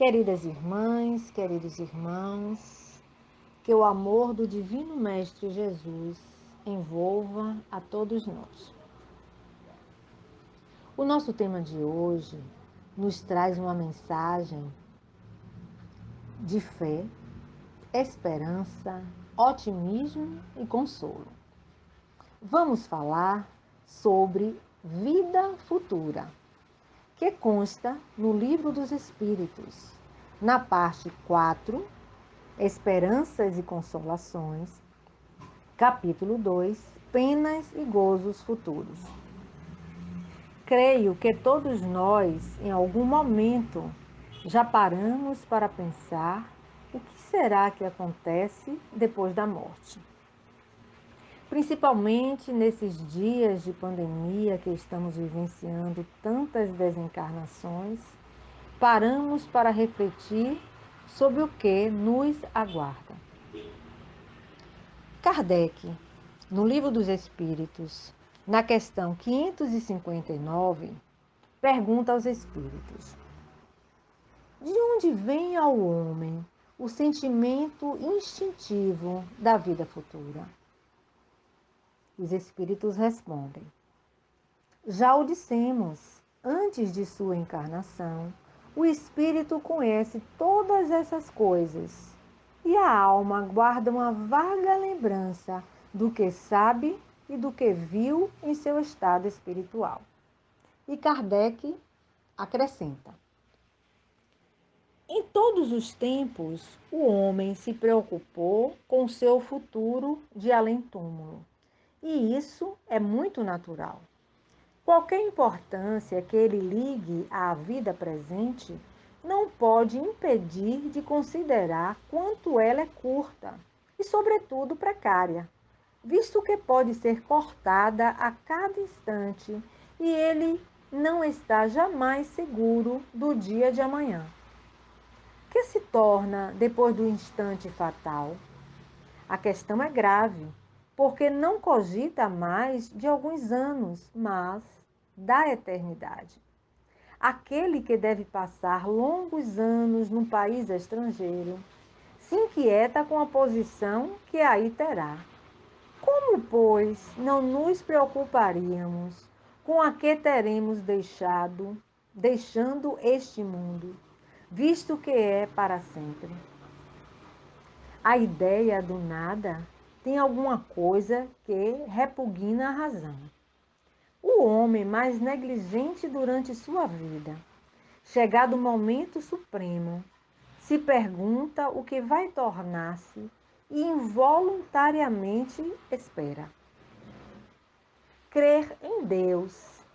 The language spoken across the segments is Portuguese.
Queridas irmãs, queridos irmãos, que o amor do Divino Mestre Jesus envolva a todos nós. O nosso tema de hoje nos traz uma mensagem de fé, esperança, otimismo e consolo. Vamos falar sobre vida futura, que consta no Livro dos Espíritos, na parte 4, Esperanças e Consolações, capítulo 2, Penas e Gozos Futuros. Creio que todos nós, em algum momento, já paramos para pensar o que será que acontece depois da morte. Principalmente nesses dias de pandemia que estamos vivenciando tantas desencarnações, paramos para refletir sobre o que nos aguarda. Kardec, no Livro dos Espíritos, na questão 559, pergunta aos espíritos: de onde vem ao homem o sentimento instintivo da vida futura? Os espíritos respondem: já o dissemos, antes de sua encarnação, o espírito conhece todas essas coisas e a alma guarda uma vaga lembrança do que sabe e do que viu em seu estado espiritual. E Kardec acrescenta: em todos os tempos, o homem se preocupou com seu futuro de além-túmulo. E isso é muito natural. Qualquer importância que ele ligue à vida presente não pode impedir de considerar quanto ela é curta e, sobretudo, precária, visto que pode ser cortada a cada instante e ele não está jamais seguro do dia de amanhã. O que se torna depois do instante fatal? A questão é grave, porque não cogita mais de alguns anos, mas da eternidade. Aquele que deve passar longos anos num país estrangeiro se inquieta com a posição que aí terá. Como, pois, não nos preocuparíamos com a que teremos deixando este mundo, visto que é para sempre? A ideia do nada tem alguma coisa que repugna a razão. O homem mais negligente durante sua vida, chegado o momento supremo, se pergunta o que vai tornar-se e involuntariamente espera. Crer em Deus,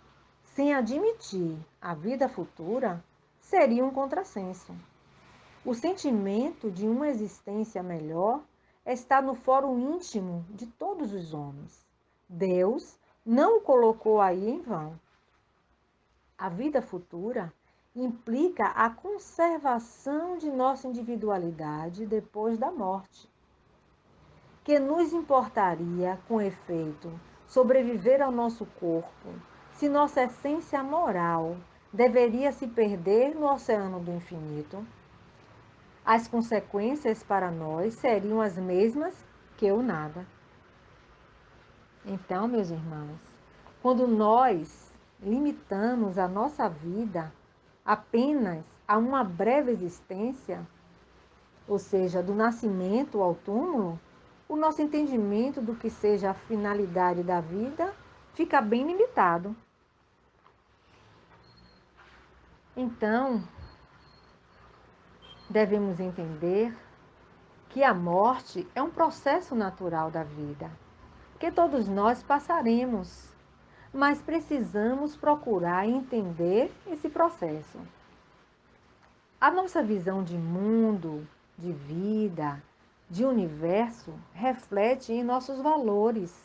sem admitir a vida futura, seria um contrassenso. O sentimento de uma existência melhor está no fórum íntimo de todos os homens. Deus não o colocou aí em vão. A vida futura implica a conservação de nossa individualidade depois da morte. Que nos importaria, com efeito, sobreviver ao nosso corpo, se nossa essência moral deveria se perder no oceano do infinito? As consequências para nós seriam as mesmas que o nada. Então, meus irmãos, quando nós limitamos a nossa vida apenas a uma breve existência, ou seja, do nascimento ao túmulo, o nosso entendimento do que seja a finalidade da vida fica bem limitado. Então, devemos entender que a morte é um processo natural da vida, que todos nós passaremos, mas precisamos procurar entender esse processo. A nossa visão de mundo, de vida, de universo reflete em nossos valores,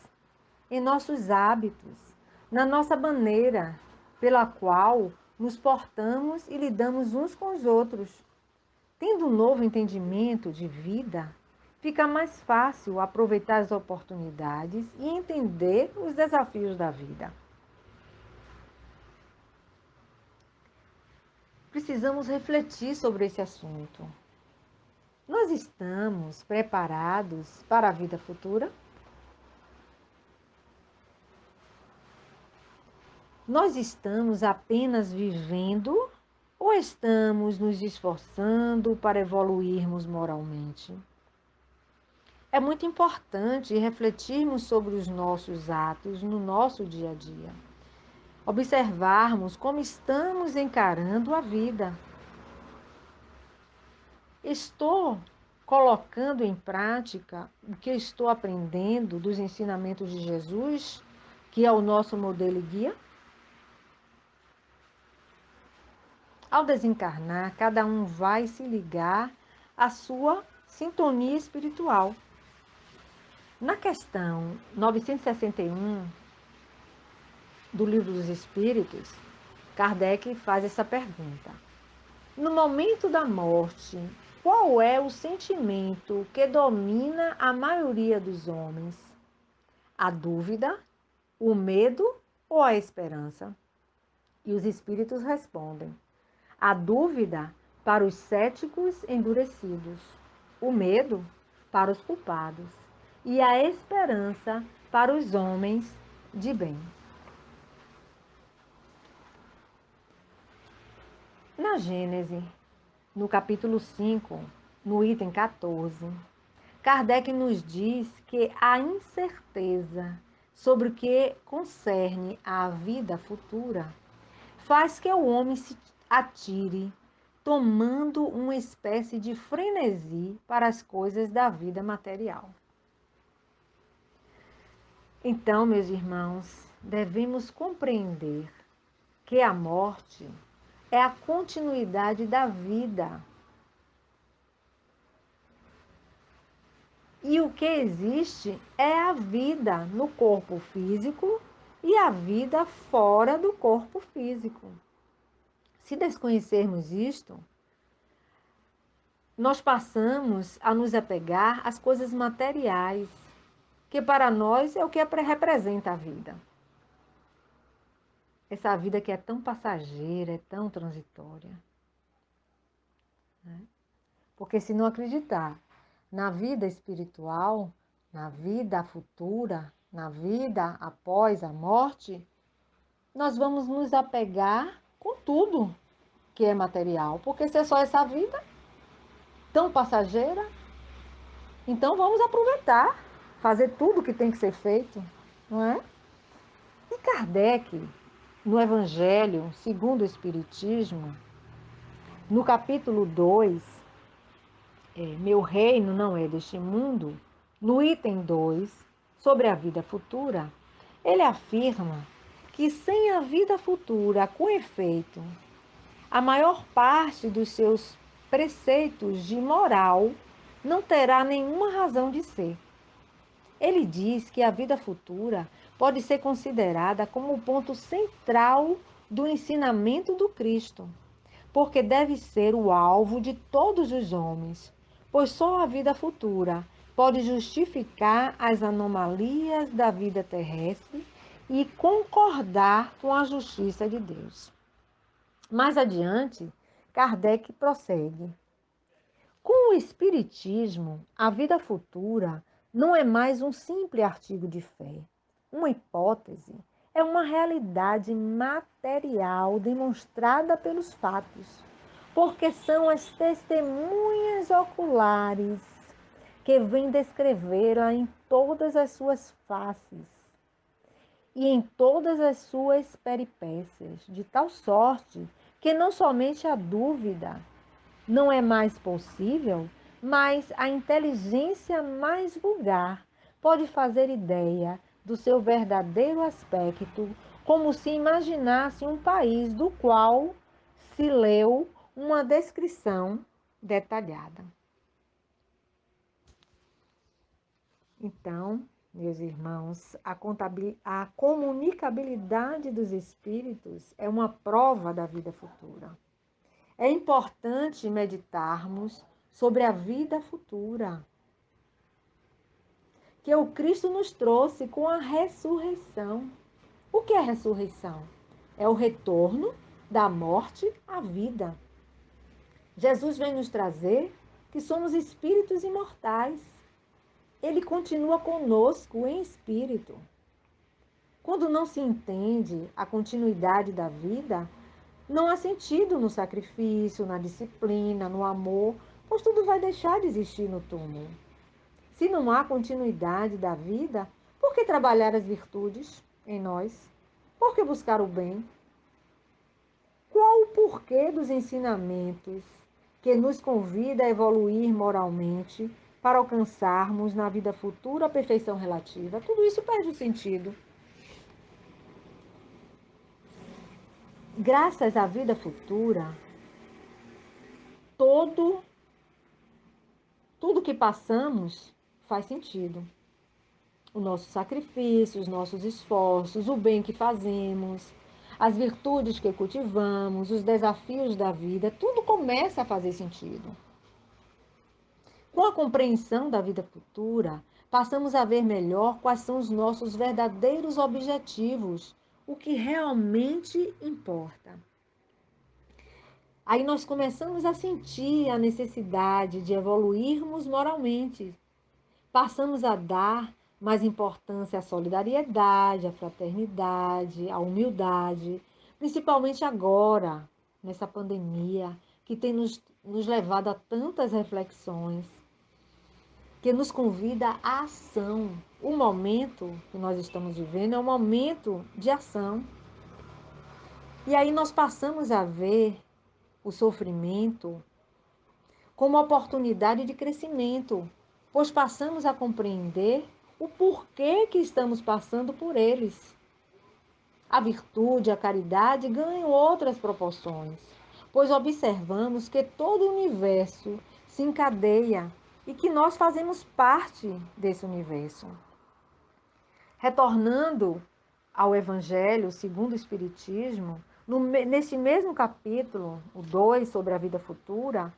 em nossos hábitos, na nossa maneira pela qual nos portamos e lidamos uns com os outros. Tendo um novo entendimento de vida, fica mais fácil aproveitar as oportunidades e entender os desafios da vida. precisamos refletir sobre esse assunto. Nós estamos preparados para a vida futura? Nós estamos apenas vivendo ou estamos nos esforçando para evoluirmos moralmente? É muito importante refletirmos sobre os nossos atos no nosso dia a dia. Observarmos como estamos encarando a vida. Estou colocando em prática o que estou aprendendo dos ensinamentos de Jesus, que é o nosso modelo e guia? Ao desencarnar, cada um vai se ligar à sua sintonia espiritual. Na questão 961 do Livro dos Espíritos, Kardec faz essa pergunta: no momento da morte, qual é o sentimento que domina a maioria dos homens? A dúvida, o medo ou a esperança? E os espíritos respondem: a dúvida para os céticos endurecidos, o medo para os culpados e a esperança para os homens de bem. Na Gênese, no capítulo 5, no item 14, Kardec nos diz que a incerteza sobre o que concerne à vida futura faz que o homem se atire, tomando uma espécie de frenesi para as coisas da vida material. Então, meus irmãos, devemos compreender que a morte é a continuidade da vida. E o que existe é a vida no corpo físico e a vida fora do corpo físico. Se desconhecermos isto, nós passamos a nos apegar às coisas materiais, que para nós é o que representa a vida. Essa vida que é tão passageira, é tão transitória. Né? Porque se não acreditar na vida espiritual, na vida futura, na vida após a morte, nós vamos nos apegar com tudo que é material. Porque se é só essa vida tão passageira, então vamos aproveitar, fazer tudo o que tem que ser feito, não é? E Kardec, no Evangelho segundo o Espiritismo, no capítulo 2, Meu reino não é deste mundo, no item 2, sobre a vida futura, ele afirma que sem a vida futura, com efeito, a maior parte dos seus preceitos de moral não terá nenhuma razão de ser. Ele diz que a vida futura pode ser considerada como o ponto central do ensinamento do Cristo, porque deve ser o alvo de todos os homens, pois só a vida futura pode justificar as anomalias da vida terrestre e concordar com a justiça de Deus. Mais adiante, Kardec prossegue. Com o Espiritismo, a vida futura não é mais um simples artigo de fé, uma hipótese, é uma realidade material demonstrada pelos fatos, porque são as testemunhas oculares que vêm descrever-a em todas as suas faces e em todas as suas peripécias, de tal sorte que não somente a dúvida não é mais possível, mas a inteligência mais vulgar pode fazer ideia do seu verdadeiro aspecto, como se imaginasse um país do qual se leu uma descrição detalhada. Então, meus irmãos, a comunicabilidade dos espíritos é uma prova da vida futura. É importante meditarmos sobre a vida futura que o Cristo nos trouxe com a ressurreição. O que é ressurreição? É o retorno da morte à vida. Jesus vem nos trazer que somos espíritos imortais. Ele continua conosco em espírito. Quando não se entende a continuidade da vida, não há sentido no sacrifício, na disciplina, no amor, pois tudo vai deixar de existir no túmulo. Se não há continuidade da vida, por que trabalhar as virtudes em nós? Por que buscar o bem? Qual o porquê dos ensinamentos que nos convida a evoluir moralmente para alcançarmos na vida futura a perfeição relativa? Tudo isso perde o sentido. Graças à vida futura, todo tudo que passamos faz sentido. O nosso sacrifício, os nossos esforços, o bem que fazemos, as virtudes que cultivamos, os desafios da vida, tudo começa a fazer sentido. Com a compreensão da vida futura, passamos a ver melhor quais são os nossos verdadeiros objetivos, o que realmente importa. Aí nós começamos a sentir a necessidade de evoluirmos moralmente. Passamos a dar mais importância à solidariedade, à fraternidade, à humildade, principalmente agora, nessa pandemia, que tem nos levado a tantas reflexões, que nos convida à ação. O momento que nós estamos vivendo é um momento de ação. E aí nós passamos a ver o sofrimento como oportunidade de crescimento, pois passamos a compreender o porquê que estamos passando por eles. A virtude, a caridade ganham outras proporções, pois observamos que todo o universo se encadeia e que nós fazemos parte desse universo. Retornando ao Evangelho segundo o Espiritismo, neste mesmo capítulo, o 2, sobre a vida futura,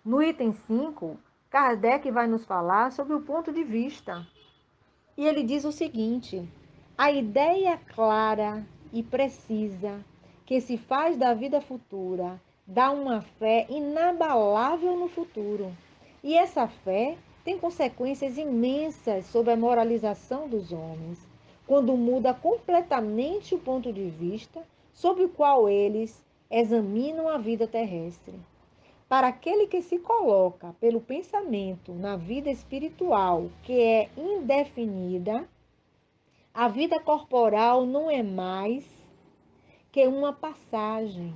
no item 5, Kardec vai nos falar sobre o ponto de vista. E ele diz o seguinte: a ideia clara e precisa que se faz da vida futura dá uma fé inabalável no futuro. E essa fé tem consequências imensas sobre a moralização dos homens, quando muda completamente o ponto de vista sobre o qual eles examinam a vida terrestre. Para aquele que se coloca pelo pensamento na vida espiritual, que é indefinida, a vida corporal não é mais que uma passagem,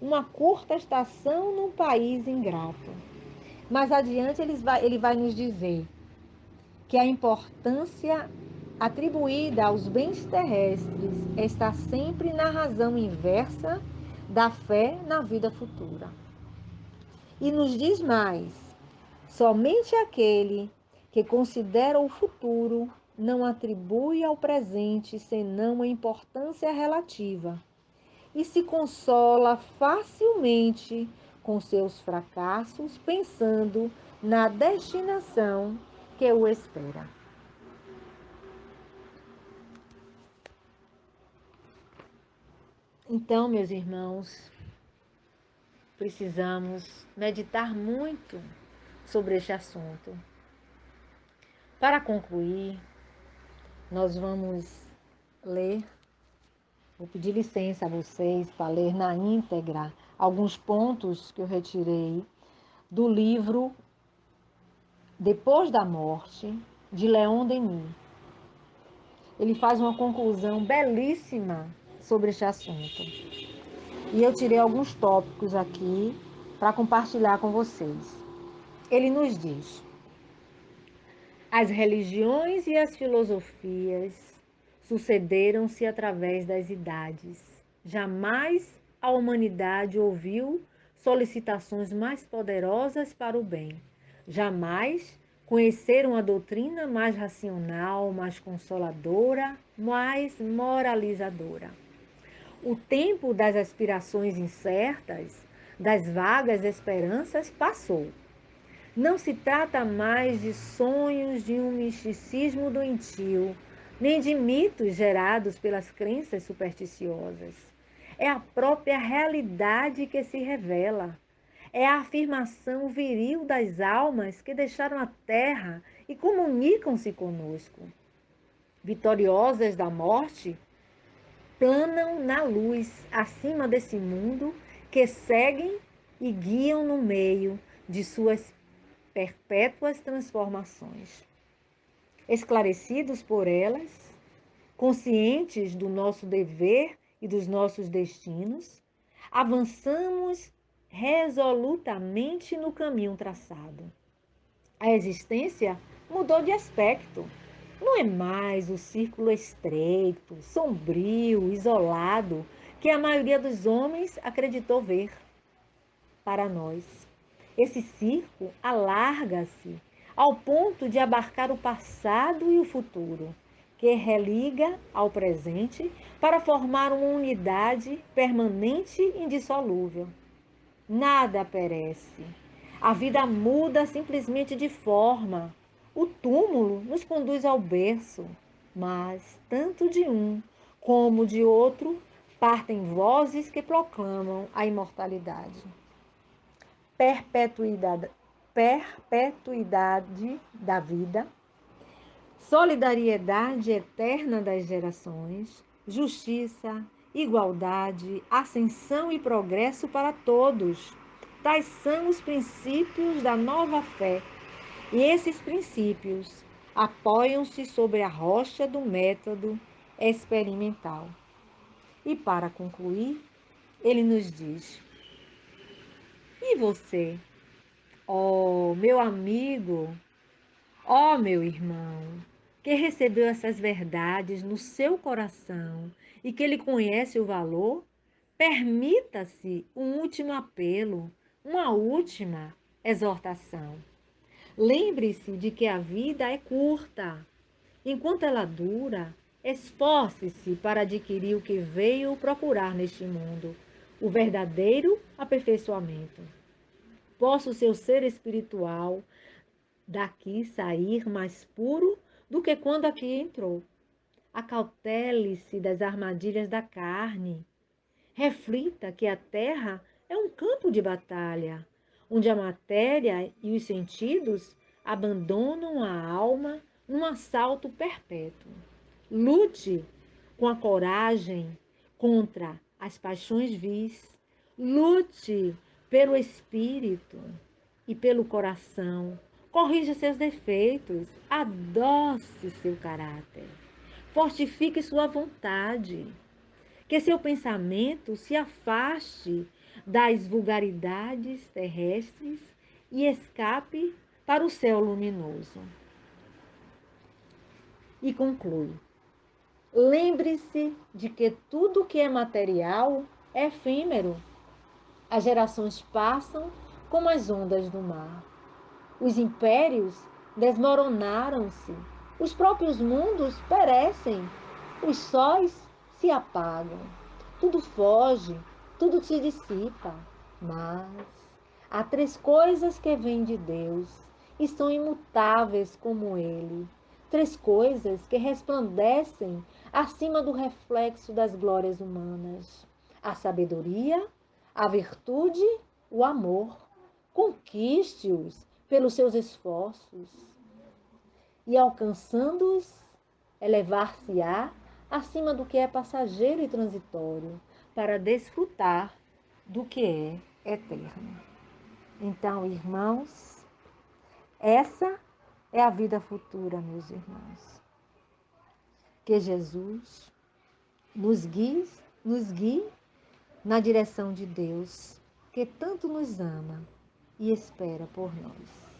uma curta estação num país ingrato. Mais adiante ele vai nos dizer que a importância atribuída aos bens terrestres está sempre na razão inversa da fé na vida futura. E nos diz mais: somente aquele que considera o futuro não atribui ao presente senão uma importância relativa e se consola facilmente com seus fracassos, pensando na destinação que o espera. Então, meus irmãos, precisamos meditar muito sobre este assunto. Para concluir, nós vamos ler, vou pedir licença a vocês para ler na íntegra alguns pontos que eu retirei do livro Depois da Morte, de Leon Denis. Ele faz uma conclusão belíssima sobre este assunto. E eu tirei alguns tópicos aqui para compartilhar com vocês. Ele nos diz: as religiões e as filosofias sucederam-se através das idades. Jamais a humanidade ouviu solicitações mais poderosas para o bem. Jamais conheceram a doutrina mais racional, mais consoladora, mais moralizadora. O tempo das aspirações incertas, das vagas esperanças passou. Não se trata mais de sonhos de um misticismo doentio, nem de mitos gerados pelas crenças supersticiosas. É a própria realidade que se revela. É a afirmação viril das almas que deixaram a terra e comunicam-se conosco. Vitoriosas da morte, planam na luz acima desse mundo que seguem e guiam no meio de suas perpétuas transformações. Esclarecidos por elas, conscientes do nosso dever e dos nossos destinos, avançamos resolutamente no caminho traçado. A existência mudou de aspecto. Não é mais o círculo estreito, sombrio, isolado que a maioria dos homens acreditou ver. Para nós, esse circo alarga-se ao ponto de abarcar o passado e o futuro, que religa ao presente para formar uma unidade permanente e indissolúvel. Nada perece. A vida muda simplesmente de forma. O túmulo nos conduz ao berço, mas tanto de um como de outro partem vozes que proclamam a imortalidade. Perpetuidade da vida, solidariedade eterna das gerações, justiça, igualdade, ascensão e progresso para todos. Tais são os princípios da nova fé. E esses princípios apoiam-se sobre a rocha do método experimental. E para concluir, ele nos diz: e você, ó meu amigo, ó meu irmão, que recebeu essas verdades no seu coração e que ele conhece o valor, permita-se um último apelo, uma última exortação. Lembre-se de que a vida é curta. Enquanto ela dura, esforce-se para adquirir o que veio procurar neste mundo, o verdadeiro aperfeiçoamento. Possa o seu ser espiritual daqui sair mais puro do que quando aqui entrou. Acautele-se das armadilhas da carne. Reflita que a terra é um campo de batalha, onde a matéria e os sentidos abandonam a alma num assalto perpétuo. Lute com a coragem contra as paixões vis. Lute pelo espírito e pelo coração. Corrija seus defeitos, adoce seu caráter, fortifique sua vontade, que seu pensamento se afaste das vulgaridades terrestres e escape para o céu luminoso. E conclui: lembre-se de que tudo que é material é efêmero. As gerações passam como as ondas do mar. Os impérios desmoronaram-se, os próprios mundos perecem, os sóis se apagam, tudo foge, tudo se dissipa. Mas há três coisas que vêm de Deus e são imutáveis como Ele. Três coisas que resplandecem acima do reflexo das glórias humanas: a sabedoria, a virtude, o amor. Conquiste-os pelos seus esforços e, alcançando-os, elevar-se-á acima do que é passageiro e transitório, para desfrutar do que é eterno. Então, irmãos, essa é a vida futura, meus irmãos. Que Jesus nos guie na direção de Deus, que tanto nos ama e espera por nós.